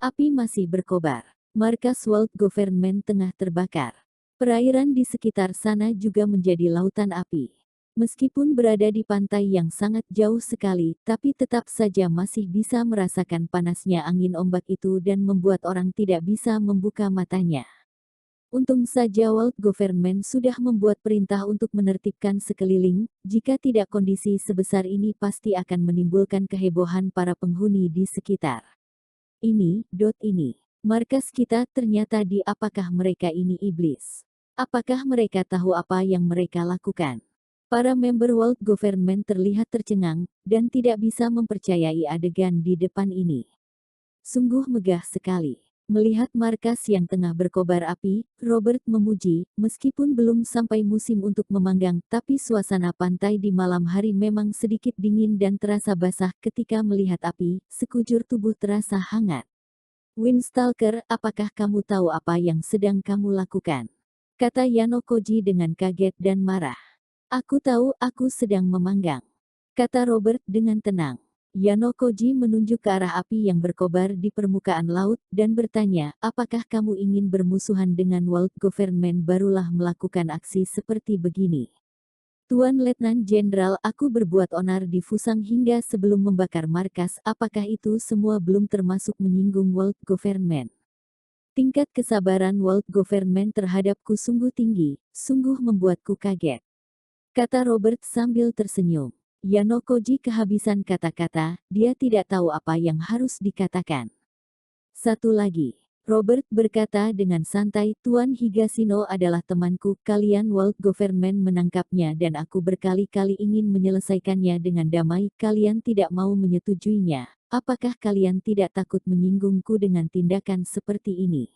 Api masih berkobar. Markas World Government tengah terbakar. Perairan di sekitar sana juga menjadi lautan api. Meskipun berada di pantai yang sangat jauh sekali, tapi tetap saja masih bisa merasakan panasnya angin ombak itu dan membuat orang tidak bisa membuka matanya. Untung saja World Government sudah membuat perintah untuk menertibkan sekeliling, jika tidak kondisi sebesar ini pasti akan menimbulkan kehebohan para penghuni di sekitar. Ini. Markas kita ternyata di apakah mereka ini iblis? Apakah mereka tahu apa yang mereka lakukan? Para member World Government terlihat tercengang, dan tidak bisa mempercayai adegan di depan ini. Sungguh megah sekali. Melihat markas yang tengah berkobar api, Robert memuji, meskipun belum sampai musim untuk memanggang, tapi suasana pantai di malam hari memang sedikit dingin dan terasa basah ketika melihat api, sekujur tubuh terasa hangat. Windstalker, apakah kamu tahu apa yang sedang kamu lakukan? Kata Yano Koji dengan kaget dan marah. Aku tahu, aku sedang memanggang. Kata Robert dengan tenang. Yano Koji menunjuk ke arah api yang berkobar di permukaan laut, dan bertanya, apakah kamu ingin bermusuhan dengan World Government barulah melakukan aksi seperti begini? Tuan Letnan Jenderal, aku berbuat onar di Fusang hingga sebelum membakar markas, apakah itu semua belum termasuk menyinggung World Government? Tingkat kesabaran World Government terhadapku sungguh tinggi, sungguh membuatku kaget. Kata Robert sambil tersenyum. Yano Koji kehabisan kata-kata, dia tidak tahu apa yang harus dikatakan. Satu lagi. Robert berkata dengan santai, Tuan Higashino adalah temanku, kalian World Government menangkapnya dan aku berkali-kali ingin menyelesaikannya dengan damai, kalian tidak mau menyetujuinya. Apakah kalian tidak takut menyinggungku dengan tindakan seperti ini?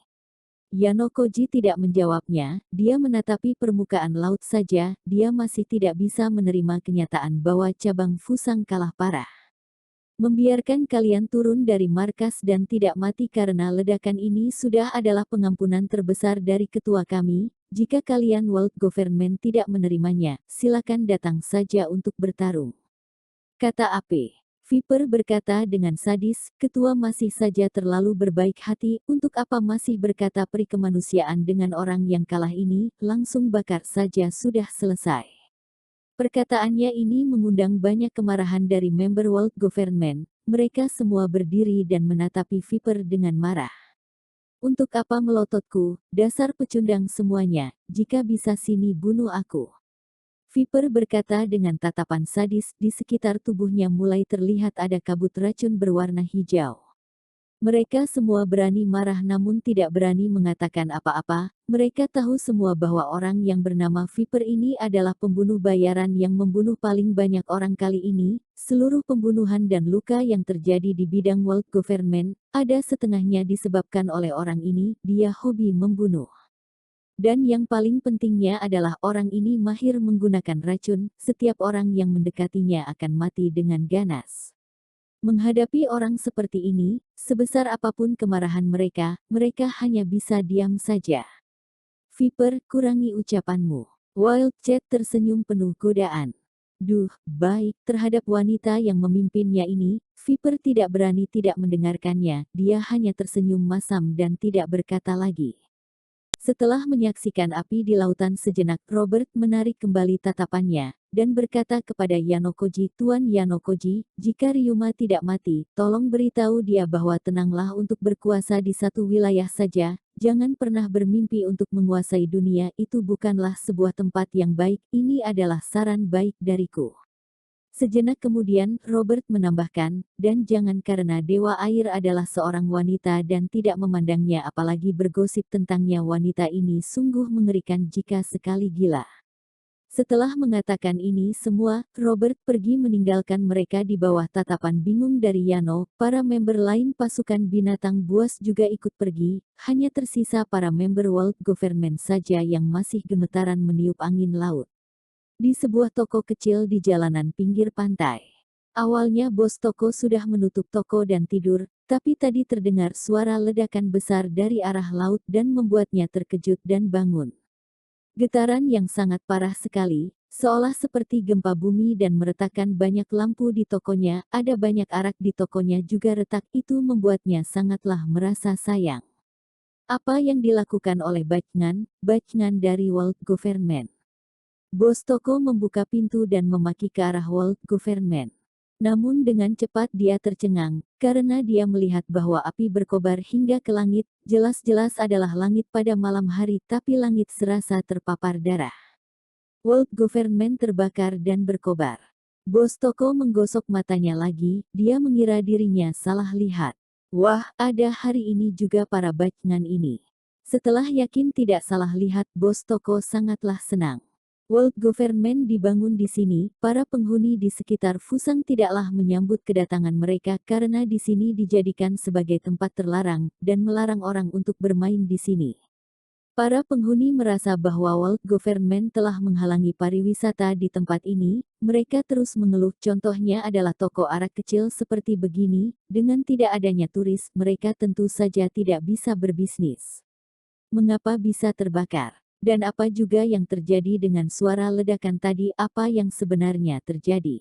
Yano Koji tidak menjawabnya, dia menatapi permukaan laut saja, dia masih tidak bisa menerima kenyataan bahwa cabang Fusang kalah parah. Membiarkan kalian turun dari markas dan tidak mati karena ledakan ini sudah adalah pengampunan terbesar dari ketua kami, jika kalian World Government tidak menerimanya, silakan datang saja untuk bertarung. Kata AP. Viper berkata dengan sadis, ketua masih saja terlalu berbaik hati, untuk apa masih berkata peri kemanusiaan dengan orang yang kalah ini, langsung bakar saja sudah selesai. Perkataannya ini mengundang banyak kemarahan dari member World Government, mereka semua berdiri dan menatapi Viper dengan marah. Untuk apa melototku, dasar pecundang semuanya, jika bisa sini bunuh aku. Viper berkata dengan tatapan sadis, di sekitar tubuhnya mulai terlihat ada kabut racun berwarna hijau. Mereka semua berani marah namun tidak berani mengatakan apa-apa, mereka tahu semua bahwa orang yang bernama Viper ini adalah pembunuh bayaran yang membunuh paling banyak orang kali ini, seluruh pembunuhan dan luka yang terjadi di bidang World Government, ada setengahnya disebabkan oleh orang ini, dia hobi membunuh. Dan yang paling pentingnya adalah orang ini mahir menggunakan racun, setiap orang yang mendekatinya akan mati dengan ganas. Menghadapi orang seperti ini, sebesar apapun kemarahan mereka, mereka hanya bisa diam saja. Viper, kurangi ucapanmu. Wild Cat tersenyum penuh godaan. Duh, baik, terhadap wanita yang memimpinnya ini, Viper tidak berani tidak mendengarkannya, dia hanya tersenyum masam dan tidak berkata lagi. Setelah menyaksikan api di lautan sejenak, Robert menarik kembali tatapannya, dan berkata kepada Yano Koji, Tuan Yano Koji, jika Ryuma tidak mati, tolong beritahu dia bahwa tenanglah untuk berkuasa di satu wilayah saja, jangan pernah bermimpi untuk menguasai dunia, itu bukanlah sebuah tempat yang baik, ini adalah saran baik dariku. Sejenak kemudian, Robert menambahkan, dan jangan karena Dewa Air adalah seorang wanita dan tidak memandangnya apalagi bergosip tentangnya wanita ini sungguh mengerikan jika sekali gila. Setelah mengatakan ini semua, Robert pergi meninggalkan mereka di bawah tatapan bingung dari Yano, para member lain pasukan binatang buas juga ikut pergi, hanya tersisa para member World Government saja yang masih gemetaran meniup angin laut. Di sebuah toko kecil di jalanan pinggir pantai. Awalnya bos toko sudah menutup toko dan tidur, tapi tadi terdengar suara ledakan besar dari arah laut dan membuatnya terkejut dan bangun. Getaran yang sangat parah sekali, Seolah seperti gempa bumi dan meretakkan banyak lampu di tokonya, ada banyak arak di tokonya juga retak, itu membuatnya sangatlah merasa sayang. Apa yang dilakukan oleh Bachchan dari World Government? Bos toko membuka pintu dan memaki ke arah World Government. Namun dengan cepat dia tercengang, karena dia melihat bahwa api berkobar hingga ke langit, jelas-jelas adalah langit pada malam hari tapi langit serasa terpapar darah. World Government terbakar dan berkobar. Bos toko menggosok matanya lagi, dia mengira dirinya salah lihat. Wah, ada hari ini juga para Bachchan ini. Setelah yakin tidak salah lihat, bos toko sangatlah senang. World Government dibangun di sini, para penghuni di sekitar Fusang tidaklah menyambut kedatangan mereka karena di sini dijadikan sebagai tempat terlarang, dan melarang orang untuk bermain di sini. Para penghuni merasa bahwa World Government telah menghalangi pariwisata di tempat ini, mereka terus mengeluh, contohnya adalah toko arak kecil seperti begini, dengan tidak adanya turis, mereka tentu saja tidak bisa berbisnis. Mengapa bisa terbakar? Dan apa juga yang terjadi dengan suara ledakan tadi? Apa yang sebenarnya terjadi?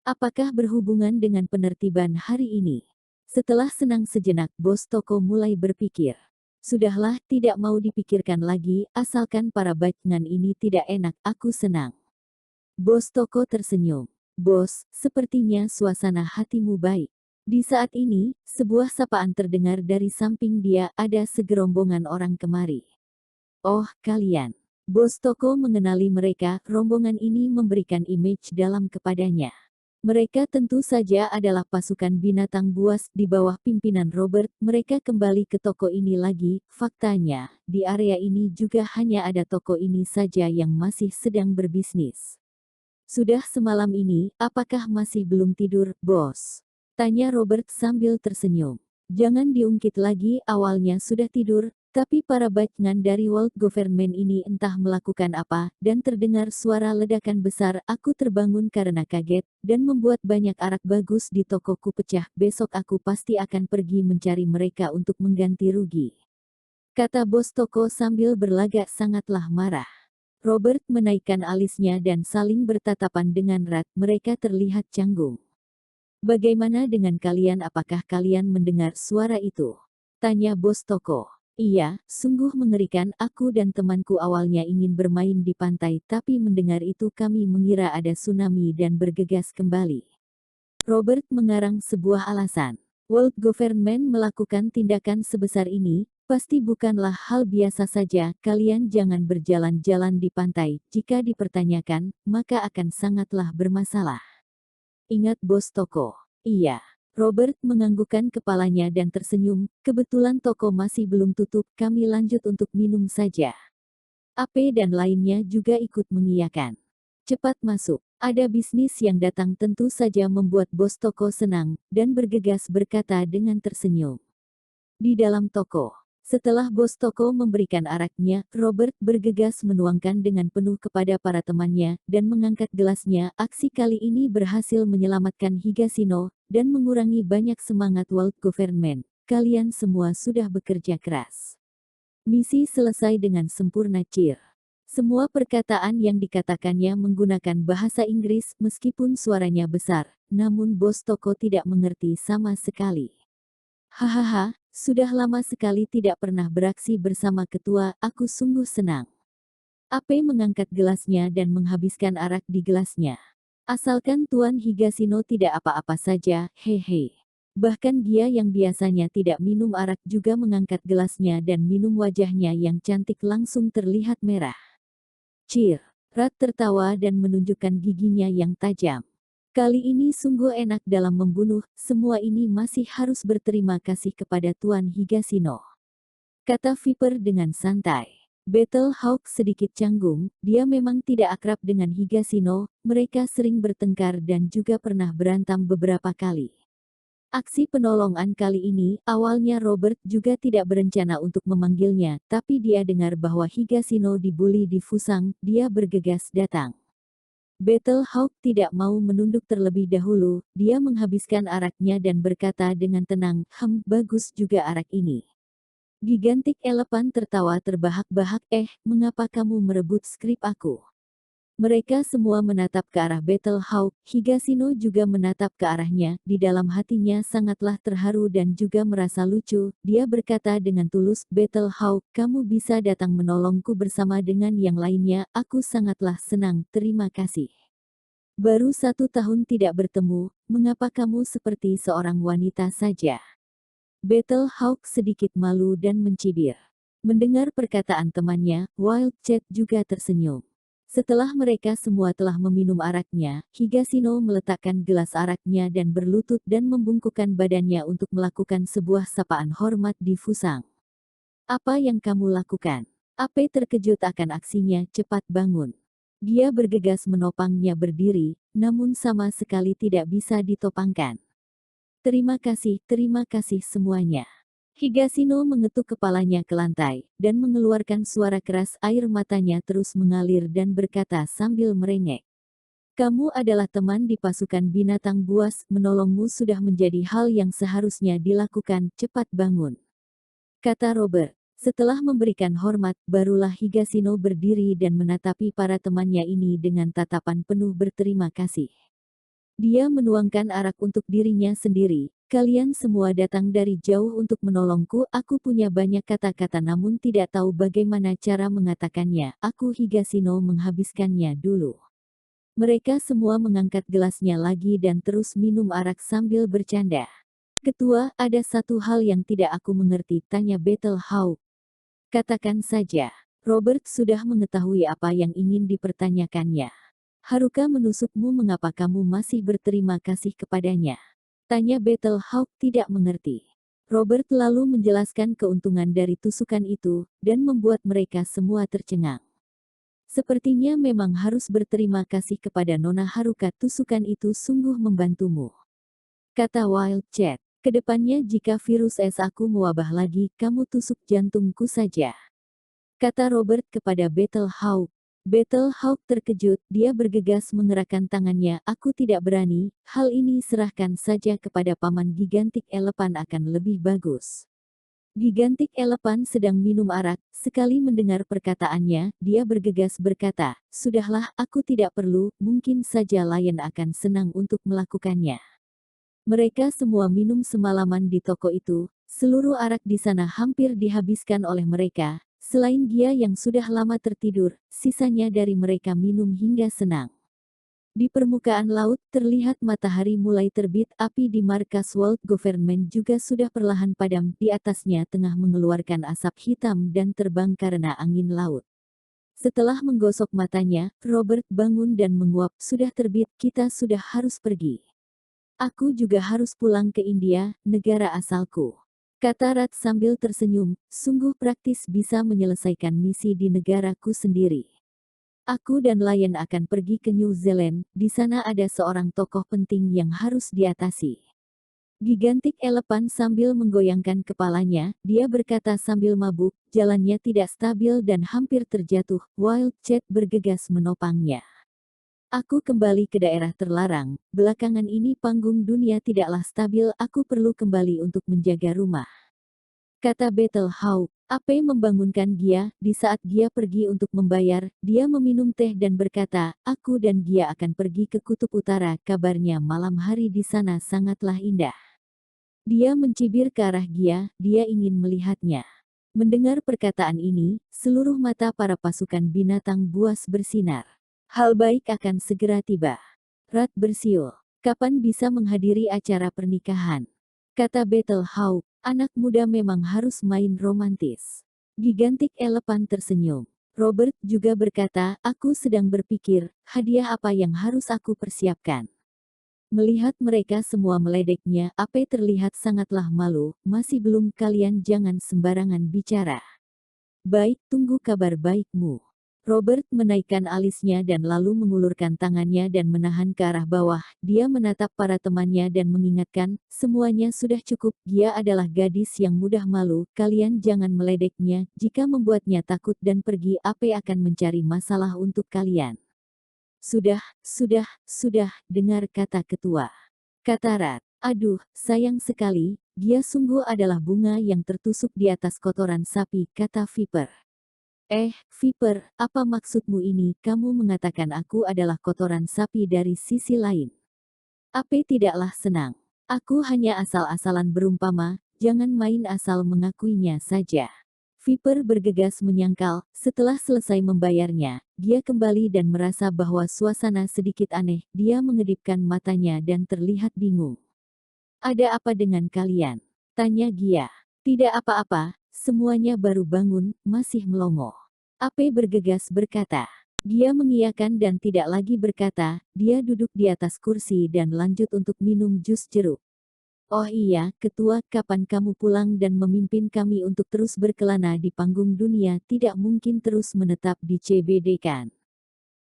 Apakah berhubungan dengan penertiban hari ini? Setelah senang sejenak, bos toko mulai berpikir. Sudahlah, tidak mau dipikirkan lagi, asalkan para Bachchan ini tidak enak, aku senang. Bos toko tersenyum. Bos, sepertinya suasana hatimu baik. Di saat ini, sebuah sapaan terdengar dari samping dia, ada segerombongan orang kemari. Oh, kalian. Bos toko mengenali mereka, rombongan ini memberikan image dalam kepadanya. Mereka tentu saja adalah pasukan binatang buas di bawah pimpinan Robert. Mereka kembali ke toko ini lagi. Faktanya, di area ini juga hanya ada toko ini saja yang masih sedang berbisnis. Sudah semalam ini, apakah masih belum tidur, bos? Tanya Robert sambil tersenyum. Jangan diungkit lagi, awalnya sudah tidur, tapi para Bachchan dari World Government ini entah melakukan apa, dan terdengar suara ledakan besar, aku terbangun karena kaget, dan membuat banyak arak bagus di tokoku pecah, besok aku pasti akan pergi mencari mereka untuk mengganti rugi. Kata bos toko sambil berlagak sangatlah marah. Robert menaikkan alisnya dan saling bertatapan dengan erat, mereka terlihat canggung. Bagaimana dengan kalian, apakah kalian mendengar suara itu? Tanya bos toko. Iya, sungguh mengerikan, aku dan temanku awalnya ingin bermain di pantai tapi mendengar itu kami mengira ada tsunami dan bergegas kembali. Robert mengarang sebuah alasan. World Government melakukan tindakan sebesar ini, pasti bukanlah hal biasa saja, kalian jangan berjalan-jalan di pantai, jika dipertanyakan, maka akan sangatlah bermasalah. Ingat bos toko. Iya. Robert menganggukkan kepalanya dan tersenyum, kebetulan toko masih belum tutup, kami lanjut untuk minum saja. Ape dan lainnya juga ikut mengiyakan. Cepat masuk, ada bisnis yang datang, tentu saja membuat bos toko senang, dan bergegas berkata dengan tersenyum. Di dalam toko. Setelah bos toko memberikan araknya, Robert bergegas menuangkan dengan penuh kepada para temannya, dan mengangkat gelasnya. Aksi kali ini berhasil menyelamatkan Higashino, dan mengurangi banyak semangat World Government. Kalian semua sudah bekerja keras. Misi selesai dengan sempurna, Cheer. Semua perkataan yang dikatakannya menggunakan bahasa Inggris, meskipun suaranya besar, namun bos toko tidak mengerti sama sekali. Hahaha, sudah lama sekali tidak pernah beraksi bersama ketua, aku sungguh senang. Ape mengangkat gelasnya dan menghabiskan arak di gelasnya. Asalkan Tuan Higashino tidak apa-apa saja, hehe. Bahkan dia yang biasanya tidak minum arak juga mengangkat gelasnya dan minum, wajahnya yang cantik langsung terlihat merah. Cheer. Rat tertawa dan menunjukkan giginya yang tajam. Kali ini sungguh enak dalam membunuh, semua ini masih harus berterima kasih kepada Tuan Higashino. Kata Viper dengan santai. Battle Hawk sedikit canggung, dia memang tidak akrab dengan Higashino, mereka sering bertengkar dan juga pernah berantam beberapa kali. Aksi penolongan kali ini, awalnya Robert juga tidak berencana untuk memanggilnya, tapi dia dengar bahwa Higashino dibully di Fusang, dia bergegas datang. Battle Hawk tidak mau menunduk terlebih dahulu, dia menghabiskan araknya dan berkata dengan tenang, bagus juga arak ini. Gigantic Elephant tertawa terbahak-bahak, mengapa kamu merebut skrip aku? Mereka semua menatap ke arah Battle Hawk, Higashino juga menatap ke arahnya, di dalam hatinya sangatlah terharu dan juga merasa lucu, dia berkata dengan tulus, Battle Hawk, kamu bisa datang menolongku bersama dengan yang lainnya, aku sangatlah senang, terima kasih. Baru 1 tahun tidak bertemu, mengapa kamu seperti seorang wanita saja? Battle Hawk sedikit malu dan mencibir. Mendengar perkataan temannya, Wild Cat juga tersenyum. Setelah mereka semua telah meminum araknya, Higashino meletakkan gelas araknya dan berlutut dan membungkukkan badannya untuk melakukan sebuah sapaan hormat di Fusang. Apa yang kamu lakukan? Ape terkejut akan aksinya, cepat bangun. Dia bergegas menopangnya berdiri, namun sama sekali tidak bisa ditopangkan. Terima kasih semuanya. Higashino mengetuk kepalanya ke lantai, dan mengeluarkan suara keras, air matanya terus mengalir dan berkata sambil merengek. Kamu adalah teman di pasukan binatang buas, menolongmu sudah menjadi hal yang seharusnya dilakukan, cepat bangun. Kata Robert. Setelah memberikan hormat, barulah Higashino berdiri dan menatapi para temannya ini dengan tatapan penuh berterima kasih. Dia menuangkan arak untuk dirinya sendiri. Kalian semua datang dari jauh untuk menolongku. Aku punya banyak kata-kata namun tidak tahu bagaimana cara mengatakannya. Aku Higashino menghabiskannya dulu. Mereka semua mengangkat gelasnya lagi dan terus minum arak sambil bercanda. Ketua, ada satu hal yang tidak aku mengerti, tanya Battle Hawk. Katakan saja. Robert sudah mengetahui apa yang ingin dipertanyakannya. Haruka menusukmu, mengapa kamu masih berterima kasih kepadanya? Tanya Battle Hawk tidak mengerti. Robert lalu menjelaskan keuntungan dari tusukan itu, dan membuat mereka semua tercengang. Sepertinya memang harus berterima kasih kepada Nona Haruka, tusukan itu sungguh membantumu. Kata Wild Cat, kedepannya jika virus es aku mewabah lagi, kamu tusuk jantungku saja. Kata Robert kepada Battle Hawk. Battle Hawk terkejut, dia bergegas mengerahkan tangannya, aku tidak berani, hal ini serahkan saja kepada Paman Gigantic Elephant akan lebih bagus. Gigantic Elephant sedang minum arak, sekali mendengar perkataannya, dia bergegas berkata, sudahlah, aku tidak perlu, mungkin saja Lion akan senang untuk melakukannya. Mereka semua minum semalaman di toko itu, seluruh arak di sana hampir dihabiskan oleh mereka. Selain dia yang sudah lama tertidur, sisanya dari mereka minum hingga senang. Di permukaan laut, terlihat matahari mulai terbit, api di markas World Government juga sudah perlahan padam, di atasnya tengah mengeluarkan asap hitam dan terbang karena angin laut. Setelah menggosok matanya, Robert bangun dan menguap, sudah terbit, kita sudah harus pergi. Aku juga harus pulang ke India, negara asalku. Kata Rat sambil tersenyum, sungguh praktis bisa menyelesaikan misi di negaraku sendiri. Aku dan Lion akan pergi ke New Zealand, di sana ada seorang tokoh penting yang harus diatasi. Gigantic Elephant sambil menggoyangkan kepalanya, dia berkata sambil mabuk, jalannya tidak stabil dan hampir terjatuh, Wild Cat bergegas menopangnya. Aku kembali ke daerah terlarang, belakangan ini panggung dunia tidaklah stabil, aku perlu kembali untuk menjaga rumah. Kata Battle Hawk, Ape membangunkan Gia, di saat Gia pergi untuk membayar, dia meminum teh dan berkata, aku dan Gia akan pergi ke Kutub Utara, kabarnya malam hari di sana sangatlah indah. Dia mencibir ke arah Gia, dia ingin melihatnya. Mendengar perkataan ini, seluruh mata para pasukan binatang buas bersinar. Hal baik akan segera tiba. Rat bersiul. Kapan bisa menghadiri acara pernikahan? Kata Battle Hawk, anak muda memang harus main romantis. Gigantic Elephant tersenyum. Robert juga berkata, aku sedang berpikir, hadiah apa yang harus aku persiapkan. Melihat mereka semua meledeknya, Ape terlihat sangatlah malu, masih belum, kalian jangan sembarangan bicara. Baik, tunggu kabar baikmu. Robert menaikkan alisnya dan lalu mengulurkan tangannya dan menahan ke arah bawah. Dia menatap para temannya dan mengingatkan, semuanya sudah cukup, dia adalah gadis yang mudah malu, kalian jangan meledeknya, jika membuatnya takut dan pergi, Ape akan mencari masalah untuk kalian. Sudah, dengar kata ketua. Kata Rat, aduh, sayang sekali, dia sungguh adalah bunga yang tertusuk di atas kotoran sapi, kata Viper. Viper, apa maksudmu ini? Kamu mengatakan aku adalah kotoran sapi dari sisi lain. Ape tidaklah senang. Aku hanya asal-asalan berumpama, jangan main asal mengakuinya saja. Viper bergegas menyangkal, setelah selesai membayarnya, dia kembali dan merasa bahwa suasana sedikit aneh, dia mengedipkan matanya dan terlihat bingung. Ada apa dengan kalian? Tanya Gia. Tidak apa-apa, semuanya baru bangun, masih melongo. Ape bergegas berkata. Dia mengiyakan dan tidak lagi berkata, dia duduk di atas kursi dan lanjut untuk minum jus jeruk. Oh iya, ketua, kapan kamu pulang dan memimpin kami untuk terus berkelana di panggung dunia, tidak mungkin terus menetap di CBD kan?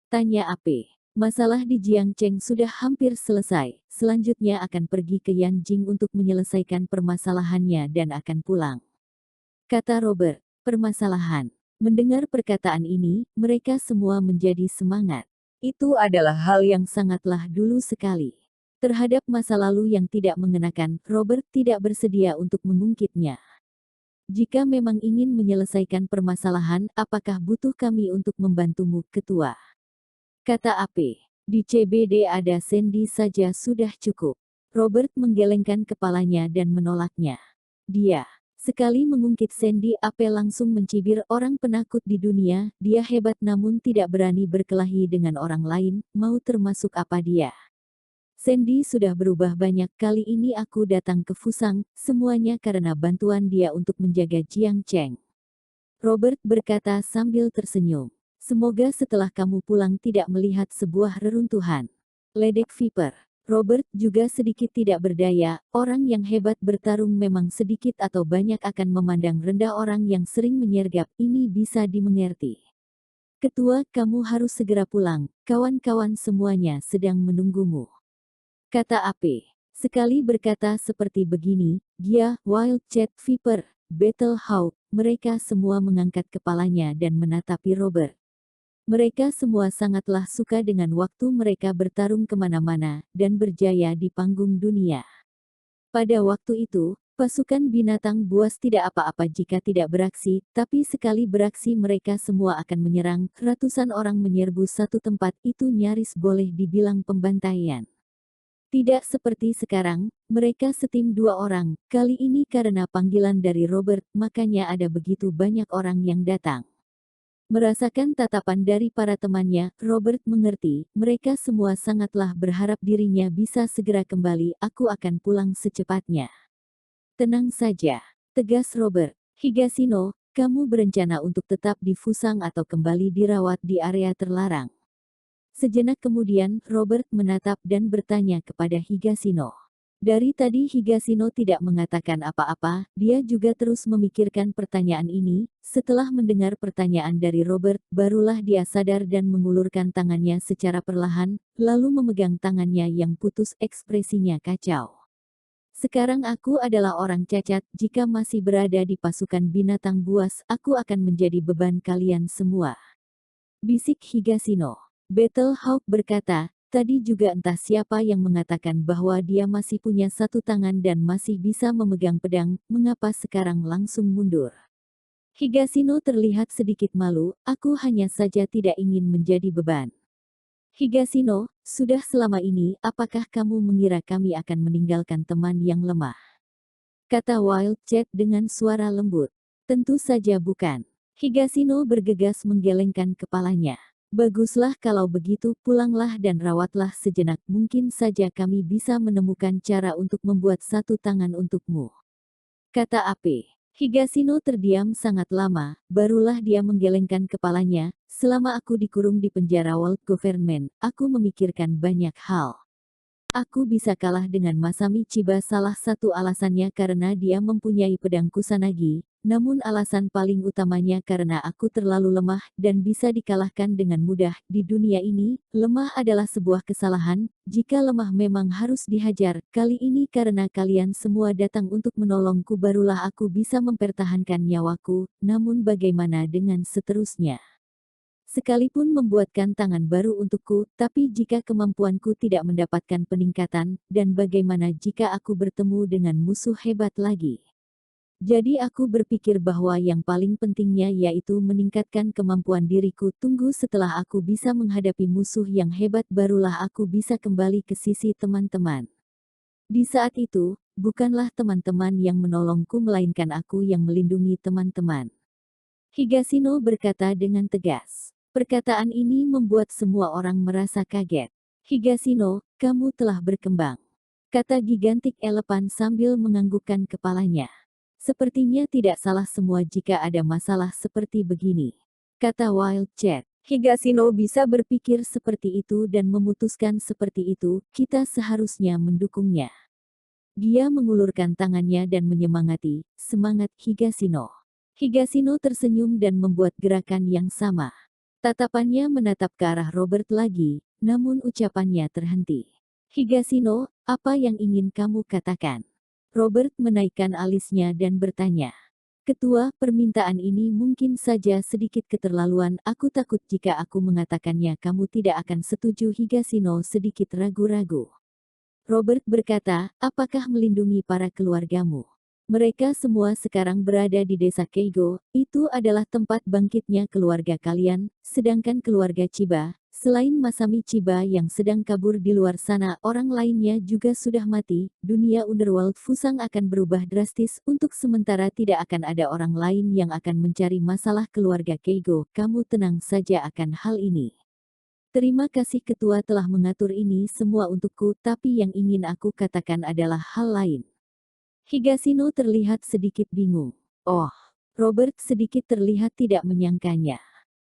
Tanya Ape. Masalah di Jiangcheng sudah hampir selesai, selanjutnya akan pergi ke Yanjing untuk menyelesaikan permasalahannya dan akan pulang. Kata Robert, permasalahan. Mendengar perkataan ini, mereka semua menjadi semangat. Itu adalah hal yang sangatlah dulu sekali. Terhadap masa lalu yang tidak mengenakan, Robert tidak bersedia untuk mengungkitnya. Jika memang ingin menyelesaikan permasalahan, apakah butuh kami untuk membantumu, ketua? Kata Ape. Di CBD ada Sandy saja sudah cukup. Robert menggelengkan kepalanya dan menolaknya. Dia sekali mengungkit Sandy, Ape langsung mencibir, orang penakut di dunia, dia hebat namun tidak berani berkelahi dengan orang lain, mau termasuk apa dia. Sandy sudah berubah banyak, kali ini aku datang ke Fusang, semuanya karena bantuan dia untuk menjaga Jiangcheng. Robert berkata sambil tersenyum. Semoga setelah kamu pulang tidak melihat sebuah reruntuhan. Ledek Viper. Robert juga sedikit tidak berdaya, orang yang hebat bertarung memang sedikit atau banyak akan memandang rendah orang yang sering menyergap, ini bisa dimengerti. Ketua, kamu harus segera pulang, kawan-kawan semuanya sedang menunggumu. Kata Ape. Sekali berkata seperti begini, Gia, Wild Cat Viper, Battle Hawk, mereka semua mengangkat kepalanya dan menatapi Robert. Mereka semua sangatlah suka dengan waktu mereka bertarung kemana-mana, dan berjaya di panggung dunia. Pada waktu itu, pasukan binatang buas tidak apa-apa jika tidak beraksi, tapi sekali beraksi mereka semua akan menyerang, ratusan orang menyerbu satu tempat, itu nyaris boleh dibilang pembantaian. Tidak seperti sekarang, mereka setim 2 orang, kali ini karena panggilan dari Robert, makanya ada begitu banyak orang yang datang. Merasakan tatapan dari para temannya, Robert mengerti, mereka semua sangatlah berharap dirinya bisa segera kembali, aku akan pulang secepatnya. Tenang saja, tegas Robert. Higashino, kamu berencana untuk tetap di Fusang atau kembali dirawat di area terlarang? Sejenak kemudian, Robert menatap dan bertanya kepada Higashino. Dari tadi Higashino tidak mengatakan apa-apa, dia juga terus memikirkan pertanyaan ini. Setelah mendengar pertanyaan dari Robert, barulah dia sadar dan mengulurkan tangannya secara perlahan, lalu memegang tangannya yang putus, ekspresinya kacau. Sekarang aku adalah orang cacat, jika masih berada di pasukan binatang buas, aku akan menjadi beban kalian semua. Bisik Higashino. Battle Hawk berkata, tadi juga entah siapa yang mengatakan bahwa dia masih punya satu tangan dan masih bisa memegang pedang, mengapa sekarang langsung mundur? Higashino terlihat sedikit malu, aku hanya saja tidak ingin menjadi beban. Higashino, sudah selama ini, apakah kamu mengira kami akan meninggalkan teman yang lemah? Kata Wild Cat dengan suara lembut. Tentu saja bukan. Higashino bergegas menggelengkan kepalanya. Baguslah kalau begitu, pulanglah dan rawatlah sejenak, mungkin saja kami bisa menemukan cara untuk membuat satu tangan untukmu. Kata Ape. Higashino terdiam sangat lama, barulah dia menggelengkan kepalanya, selama aku dikurung di penjara World Government, aku memikirkan banyak hal. Aku bisa kalah dengan Masami Chiba, salah satu alasannya karena dia mempunyai pedang Kusanagi, namun alasan paling utamanya karena aku terlalu lemah dan bisa dikalahkan dengan mudah. Di dunia ini, lemah adalah sebuah kesalahan, jika lemah memang harus dihajar. Kali ini karena kalian semua datang untuk menolongku barulah aku bisa mempertahankan nyawaku, namun bagaimana dengan seterusnya? Sekalipun membuatkan tangan baru untukku, tapi jika kemampuanku tidak mendapatkan peningkatan, dan bagaimana jika aku bertemu dengan musuh hebat lagi? Jadi aku berpikir bahwa yang paling pentingnya yaitu meningkatkan kemampuan diriku. Tunggu, setelah aku bisa menghadapi musuh yang hebat barulah aku bisa kembali ke sisi teman-teman. Di saat itu, bukanlah teman-teman yang menolongku melainkan aku yang melindungi teman-teman. Higashino berkata dengan tegas. Perkataan ini membuat semua orang merasa kaget. Higashino, kamu telah berkembang, kata gigantik elepan sambil menganggukkan kepalanya. Sepertinya tidak salah semua jika ada masalah seperti begini, kata Wild Cat. Higashino bisa berpikir seperti itu dan memutuskan seperti itu, kita seharusnya mendukungnya. Dia mengulurkan tangannya dan menyemangati, semangat Higashino. Higashino tersenyum dan membuat gerakan yang sama. Tatapannya menatap ke arah Robert lagi, namun ucapannya terhenti. Higashino, apa yang ingin kamu katakan? Robert menaikkan alisnya dan bertanya. Ketua, permintaan ini mungkin saja sedikit keterlaluan. Aku takut jika aku mengatakannya kamu tidak akan setuju. Higashino sedikit ragu-ragu. Robert berkata, apakah melindungi para keluargamu? Mereka semua sekarang berada di desa Keigo, itu adalah tempat bangkitnya keluarga kalian, sedangkan keluarga Chiba, selain Masami Chiba yang sedang kabur di luar sana, orang lainnya juga sudah mati. Dunia Underworld Fusang akan berubah drastis, untuk sementara tidak akan ada orang lain yang akan mencari masalah keluarga Keigo. Kamu tenang saja akan hal ini. Terima kasih ketua telah mengatur ini semua untukku, tapi yang ingin aku katakan adalah hal lain. Higashino terlihat sedikit bingung. Oh, Robert sedikit terlihat tidak menyangkanya.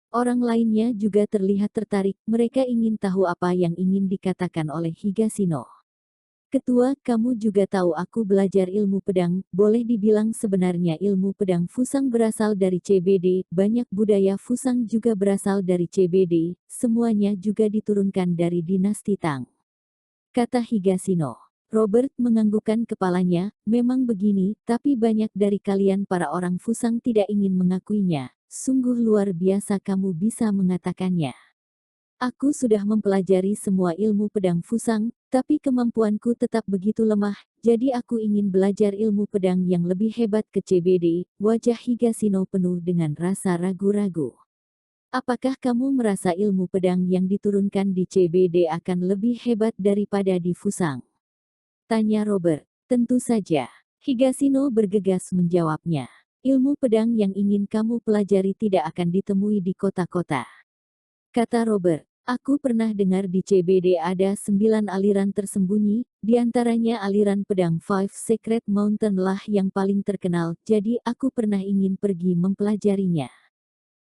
Orang lainnya juga terlihat tertarik, mereka ingin tahu apa yang ingin dikatakan oleh Higashino. Ketua, kamu juga tahu aku belajar ilmu pedang, boleh dibilang sebenarnya ilmu pedang Fusang berasal dari CBD, banyak budaya Fusang juga berasal dari CBD, semuanya juga diturunkan dari dinasti Tang. Kata Higashino. Robert menganggukkan kepalanya, memang begini, tapi banyak dari kalian para orang Fusang tidak ingin mengakuinya, sungguh luar biasa kamu bisa mengatakannya. Aku sudah mempelajari semua ilmu pedang Fusang, tapi kemampuanku tetap begitu lemah, jadi aku ingin belajar ilmu pedang yang lebih hebat ke CBD. Wajah Higashino penuh dengan rasa ragu-ragu. Apakah kamu merasa ilmu pedang yang diturunkan di CBD akan lebih hebat daripada di Fusang? Tanya Robert. Tentu saja. Higashino bergegas menjawabnya. Ilmu pedang yang ingin kamu pelajari tidak akan ditemui di kota-kota. Kata Robert. Aku pernah dengar di CBD ada 9 aliran tersembunyi, diantaranya aliran pedang Five Secret Mountain lah yang paling terkenal, jadi aku pernah ingin pergi mempelajarinya.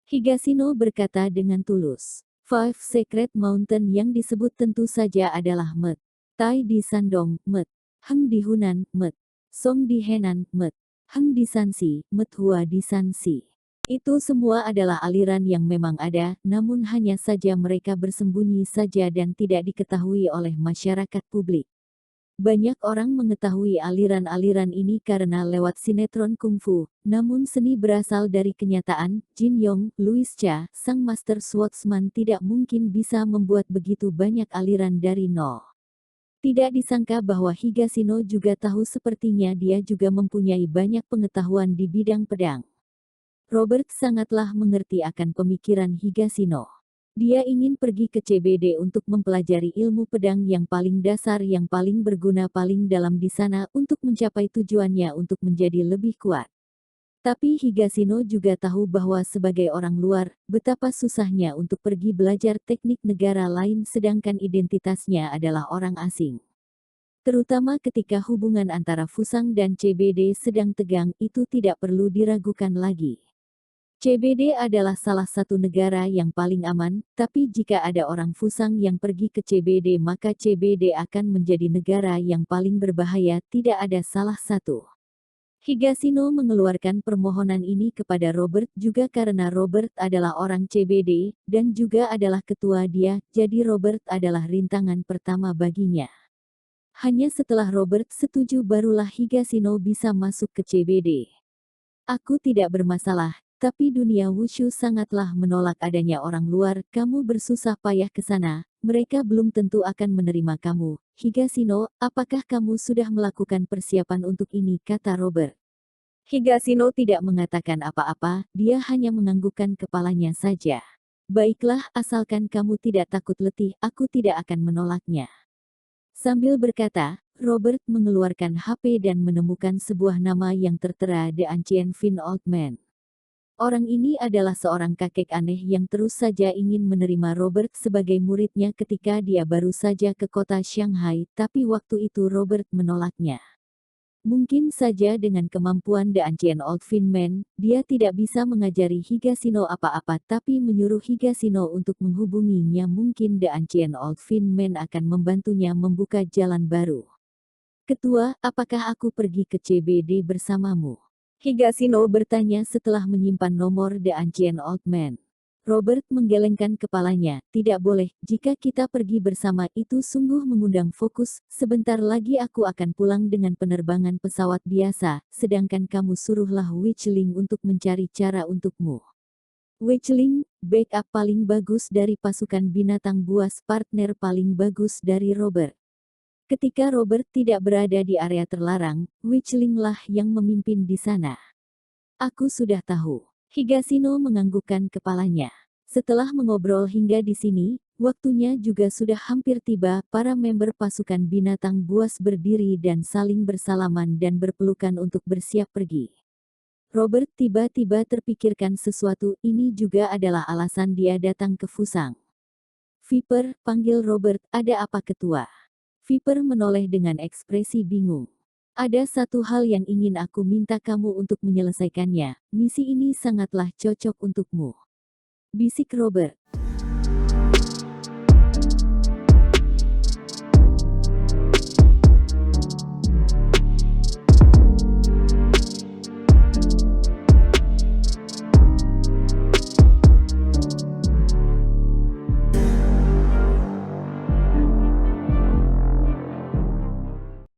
Higashino berkata dengan tulus. Five Secret Mountain yang disebut tentu saja adalah Met. Tai di Shandong, Met. Heng di Hunan, Met. Song di Henan, Met. Heng di Shanxi, Met Hua di Shanxi. Itu semua adalah aliran yang memang ada, namun hanya saja mereka bersembunyi saja dan tidak diketahui oleh masyarakat publik. Banyak orang mengetahui aliran-aliran ini karena lewat sinetron kungfu, namun seni berasal dari kenyataan. Jin Yong, Louis Cha, sang master swordsman tidak mungkin bisa membuat begitu banyak aliran dari nol. Tidak disangka bahwa Higashino juga tahu, sepertinya dia juga mempunyai banyak pengetahuan di bidang pedang. Robert sangatlah mengerti akan pemikiran Higashino. Dia ingin pergi ke CBD untuk mempelajari ilmu pedang yang paling dasar, yang paling berguna, paling dalam di sana untuk mencapai tujuannya untuk menjadi lebih kuat. Tapi Higashino juga tahu bahwa sebagai orang luar, betapa susahnya untuk pergi belajar teknik negara lain sedangkan identitasnya adalah orang asing. Terutama ketika hubungan antara Fusang dan CBD sedang tegang, itu tidak perlu diragukan lagi. CBD adalah salah satu negara yang paling aman, tapi jika ada orang Fusang yang pergi ke CBD maka CBD akan menjadi negara yang paling berbahaya, tidak ada salah satu. Higashino mengeluarkan permohonan ini kepada Robert juga karena Robert adalah orang CBD, dan juga adalah ketua dia, jadi Robert adalah rintangan pertama baginya. Hanya setelah Robert setuju barulah Higashino bisa masuk ke CBD. Aku tidak bermasalah. Tapi dunia wushu sangatlah menolak adanya orang luar, kamu bersusah payah ke sana, mereka belum tentu akan menerima kamu. Higashino, apakah kamu sudah melakukan persiapan untuk ini, kata Robert. Higashino tidak mengatakan apa-apa, dia hanya menganggukkan kepalanya saja. Baiklah, asalkan kamu tidak takut letih, aku tidak akan menolaknya. Sambil berkata, Robert mengeluarkan HP dan menemukan sebuah nama yang tertera The Ancient Fin Old Man. Orang ini adalah seorang kakek aneh yang terus saja ingin menerima Robert sebagai muridnya ketika dia baru saja ke kota Shanghai, tapi waktu itu Robert menolaknya. Mungkin saja dengan kemampuan The Ancient Old Fin Man, dia tidak bisa mengajari Higashino apa-apa tapi menyuruh Higashino untuk menghubunginya. Mungkin The Ancient Old Fin Man akan membantunya membuka jalan baru. Ketua, apakah aku pergi ke CBD bersamamu? Higashino bertanya setelah menyimpan nomor The Ancient Old Man. Robert menggelengkan kepalanya, tidak boleh, jika kita pergi bersama itu sungguh mengundang fokus, sebentar lagi aku akan pulang dengan penerbangan pesawat biasa, sedangkan kamu suruhlah Witchling untuk mencari cara untukmu. Witchling, backup paling bagus dari pasukan binatang buas, partner paling bagus dari Robert. Ketika Robert tidak berada di area terlarang, Witchling lah yang memimpin di sana. Aku sudah tahu. Higashino menganggukkan kepalanya. Setelah mengobrol hingga di sini, waktunya juga sudah hampir tiba. Para member pasukan binatang buas berdiri dan saling bersalaman dan berpelukan untuk bersiap pergi. Robert tiba-tiba terpikirkan sesuatu, ini juga adalah alasan dia datang ke Fusang. Viper, panggil Robert, ada apa ketua? Viper menoleh dengan ekspresi bingung. Ada satu hal yang ingin aku minta kamu untuk menyelesaikannya, misi ini sangatlah cocok untukmu. Bisik Robert.